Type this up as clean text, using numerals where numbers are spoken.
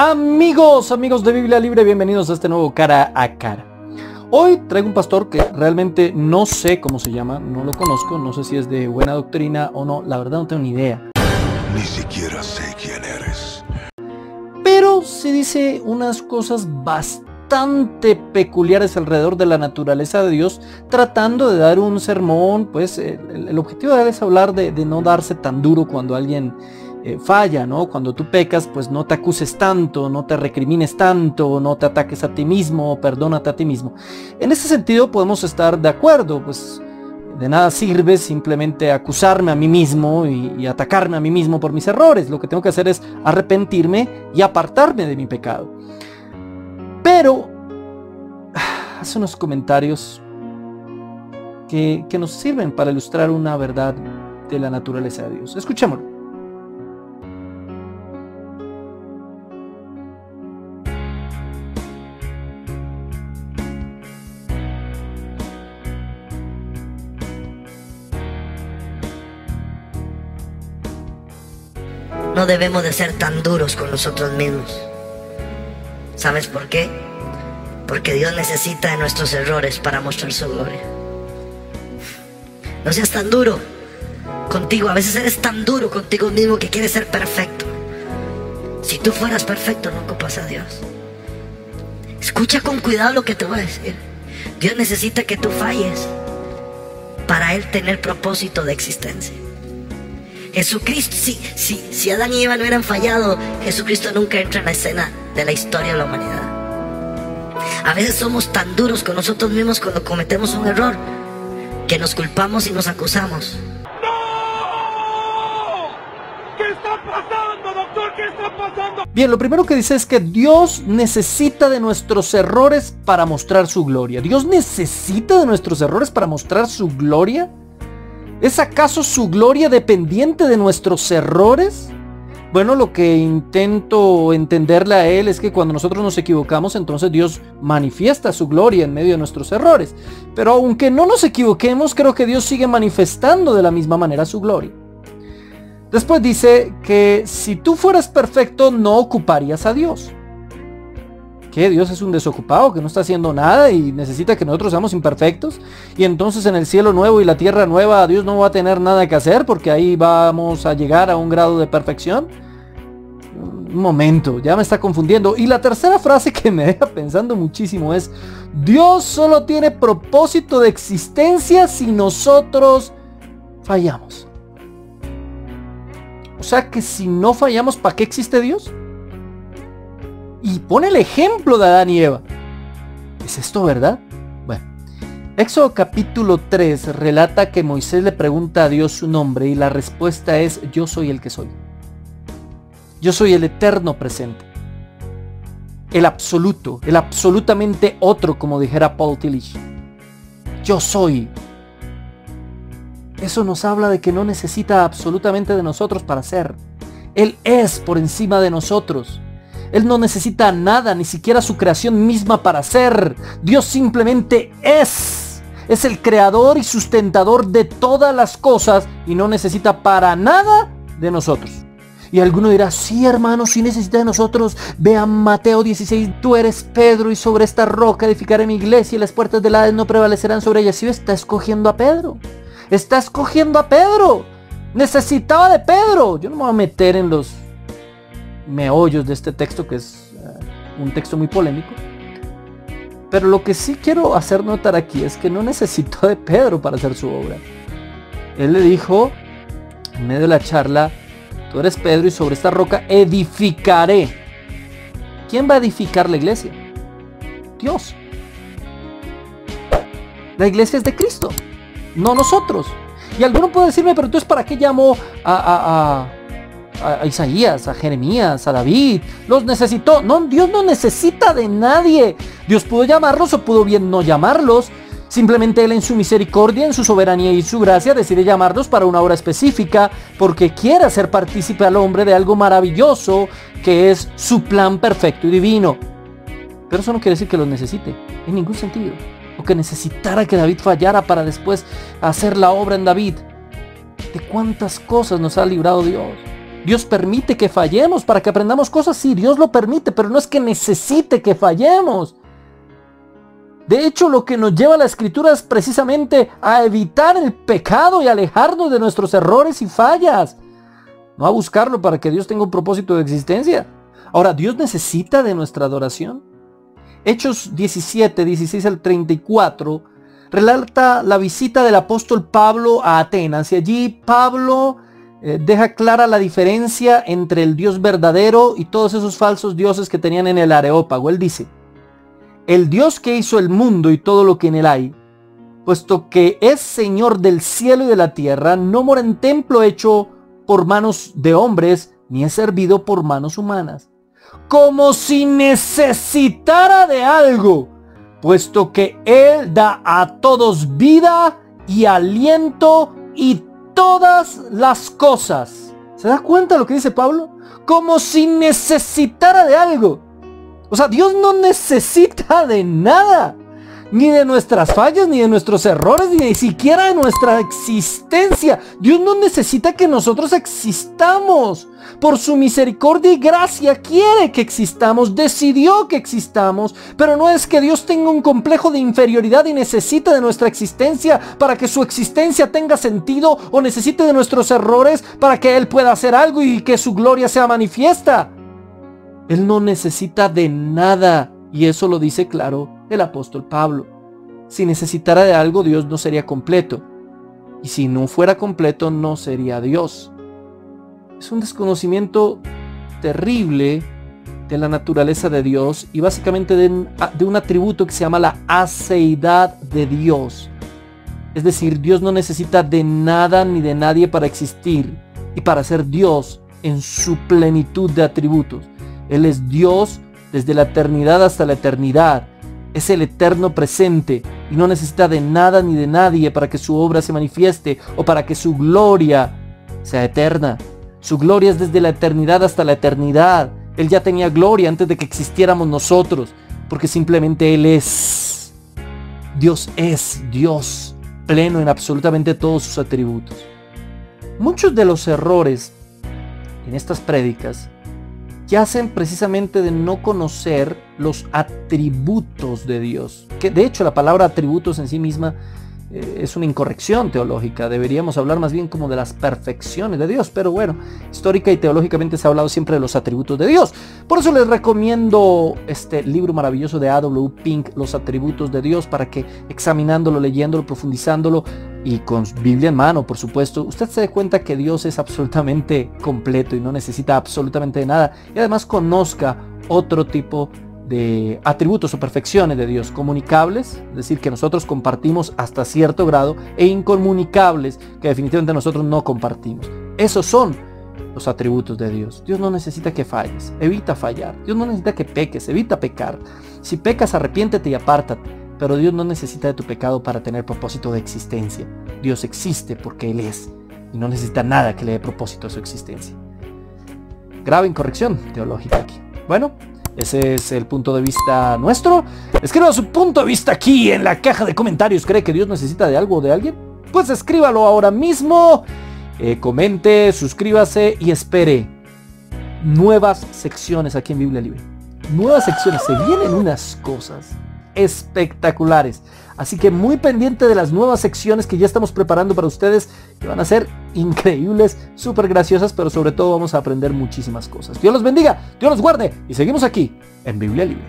Amigos de Biblia Libre, bienvenidos a este nuevo Cara a Cara. Hoy traigo un pastor que realmente no sé cómo se llama, no lo conozco, no sé si es de buena doctrina o no, la verdad no tengo ni idea. Ni siquiera sé quién eres. Pero se dice unas cosas bastante peculiares alrededor de la naturaleza de Dios, tratando de dar un sermón. Pues el objetivo de él es hablar de no darse tan duro cuando alguien falla, ¿no? Cuando tú pecas, pues no te acuses tanto, no te recrimines tanto, no te ataques a ti mismo, perdónate a ti mismo. En ese sentido podemos estar de acuerdo, pues de nada sirve simplemente acusarme a mí mismo y atacarme a mí mismo por mis errores. Lo que tengo que hacer es arrepentirme y apartarme de mi pecado. Pero hace unos comentarios que nos sirven para ilustrar una verdad de la naturaleza de Dios. Escuchémoslo. No debemos de ser tan duros con nosotros mismos. ¿Sabes por qué? Porque Dios necesita de nuestros errores para mostrar su gloria. No seas tan duro contigo. A veces eres tan duro contigo mismo que quieres ser perfecto. Si tú fueras perfecto, no ocupas a Dios. Escucha con cuidado lo que te voy a decir. Dios necesita que tú falles para Él tener propósito de existencia. Jesucristo, si Adán y Eva no hubieran fallado, Jesucristo nunca entra en la escena de la historia de la humanidad. A veces somos tan duros con nosotros mismos cuando cometemos un error que nos culpamos y nos acusamos. ¡No! ¿Qué está pasando, doctor? ¿Qué está pasando? Bien, lo primero que dice es que Dios necesita de nuestros errores para mostrar su gloria. ¿Dios necesita de nuestros errores para mostrar su gloria? ¿Es acaso su gloria dependiente de nuestros errores? Bueno, lo que intento entenderle a él es que cuando nosotros nos equivocamos, entonces Dios manifiesta su gloria en medio de nuestros errores. Pero aunque no nos equivoquemos, creo que Dios sigue manifestando de la misma manera su gloria. Después dice que si tú fueras perfecto, no ocuparías a Dios. ¿Qué? ¿Dios es un desocupado que no está haciendo nada y necesita que nosotros seamos imperfectos? Y entonces en el cielo nuevo y la tierra nueva Dios no va a tener nada que hacer porque ahí vamos a llegar a un grado de perfección. Un momento, ya me está confundiendo. Y la tercera frase que me deja pensando muchísimo es: Dios solo tiene propósito de existencia si nosotros fallamos. O sea que si no fallamos, ¿para qué existe Dios? Y pone el ejemplo de Adán y Eva. ¿Es esto verdad? Bueno, Éxodo capítulo 3 relata que Moisés le pregunta a Dios su nombre y la respuesta es: yo soy el que soy. Yo soy el eterno presente. El absoluto, el absolutamente otro, como dijera Paul Tillich. Yo soy. Eso nos habla de que no necesita absolutamente de nosotros para ser. Él es por encima de nosotros. Él no necesita nada, ni siquiera su creación misma para ser. Dios simplemente es. Es el creador y sustentador de todas las cosas y no necesita para nada de nosotros. Y alguno dirá: sí, hermano, sí necesita de nosotros. Vean Mateo 16, tú eres Pedro y sobre esta roca edificaré mi iglesia y las puertas del Hades no prevalecerán sobre ella. Sí, está escogiendo a Pedro. Está escogiendo a Pedro. Necesitaba de Pedro. Yo no me voy a meter en los meollos de este texto, que es un texto muy polémico, pero lo que sí quiero hacer notar aquí es que no necesitó de Pedro para hacer su obra. Él le dijo en medio de la charla: tú eres Pedro y sobre esta roca edificaré. ¿Quién va a edificar la iglesia? Dios. La iglesia es de Cristo, no nosotros. Y alguno puede decirme: pero entonces ¿para qué llamó a Isaías, a Jeremías, a David? Los necesitó. No, Dios no necesita de nadie. Dios pudo llamarlos o pudo bien no llamarlos. Simplemente Él en su misericordia, en su soberanía y su gracia decide llamarlos para una obra específica, porque quiere hacer partícipe al hombre de algo maravilloso que es su plan perfecto y divino. Pero eso no quiere decir que los necesite en ningún sentido, o que necesitara que David fallara para después hacer la obra en David. ¿De cuántas cosas nos ha librado Dios? Dios permite que fallemos para que aprendamos cosas. Sí, Dios lo permite, pero no es que necesite que fallemos. De hecho, lo que nos lleva a la Escritura es precisamente a evitar el pecado y alejarnos de nuestros errores y fallas. No a buscarlo para que Dios tenga un propósito de existencia. Ahora, ¿Dios necesita de nuestra adoración? Hechos 17, 16 al 34, relata la visita del apóstol Pablo a Atenas. Y allí Pablo deja clara la diferencia entre el Dios verdadero y todos esos falsos dioses que tenían en el Areópago. Él dice: el Dios que hizo el mundo y todo lo que en él hay, puesto que es Señor del cielo y de la tierra, no mora en templo hecho por manos de hombres, ni es servido por manos humanas, como si necesitara de algo, puesto que Él da a todos vida y aliento y todas las cosas. ¿Se da cuenta lo que dice Pablo? Como si necesitara de algo. O sea, Dios no necesita de nada, ni de nuestras fallas, ni de nuestros errores, ni siquiera de nuestra existencia. Dios no necesita que nosotros existamos. Por su misericordia y gracia quiere que existamos, decidió que existamos, pero no es que Dios tenga un complejo de inferioridad y necesite de nuestra existencia para que su existencia tenga sentido, o necesite de nuestros errores para que Él pueda hacer algo y que su gloria sea manifiesta. Él no necesita de nada, y eso lo dice claro el apóstol Pablo. Si necesitara de algo, Dios no sería completo, y si no fuera completo, no sería Dios. Es un desconocimiento terrible de la naturaleza de Dios y básicamente de un atributo que se llama la aceidad de Dios. Es decir, Dios no necesita de nada ni de nadie para existir y para ser Dios en su plenitud de atributos. Él es Dios desde la eternidad hasta la eternidad. Es el eterno presente y no necesita de nada ni de nadie para que su obra se manifieste o para que su gloria sea eterna. Su gloria es desde la eternidad hasta la eternidad. Él ya tenía gloria antes de que existiéramos nosotros, porque simplemente Él es. Dios es Dios, pleno en absolutamente todos sus atributos. Muchos de los errores en estas prédicas yacen precisamente de no conocer los atributos de Dios. Que de hecho la palabra atributos en sí misma es una incorrección teológica. Deberíamos hablar más bien como de las perfecciones de Dios. Pero bueno, histórica y teológicamente se ha hablado siempre de los atributos de Dios. Por eso les recomiendo este libro maravilloso de A.W. Pink, Los atributos de Dios, para que examinándolo, leyéndolo, profundizándolo y con Biblia en mano, por supuesto, usted se dé cuenta que Dios es absolutamente completo y no necesita absolutamente de nada. Y además conozca otro tipo de atributos o perfecciones de Dios, comunicables, es decir, que nosotros compartimos hasta cierto grado, e incomunicables, que definitivamente nosotros no compartimos. Esos son los atributos de Dios. Dios no necesita que falles, evita fallar. Dios no necesita que peques, evita pecar. Si pecas, arrepiéntete y apártate. Pero Dios no necesita de tu pecado para tener propósito de existencia. Dios existe porque Él es, y no necesita nada que le dé propósito a su existencia. Grave incorrección teológica aquí. Bueno, ese es el punto de vista nuestro. Escriba su punto de vista aquí en la caja de comentarios. ¿Cree que Dios necesita de algo o de alguien? Pues escríbalo ahora mismo. Comente, suscríbase y espere nuevas secciones aquí en Biblia Libre. Nuevas secciones, se vienen unas cosas espectaculares. Así que muy pendiente de las nuevas secciones que ya estamos preparando para ustedes, que van a ser increíbles, súper graciosas, pero sobre todo vamos a aprender muchísimas cosas. Dios los bendiga, Dios los guarde y seguimos aquí en Biblia Libre.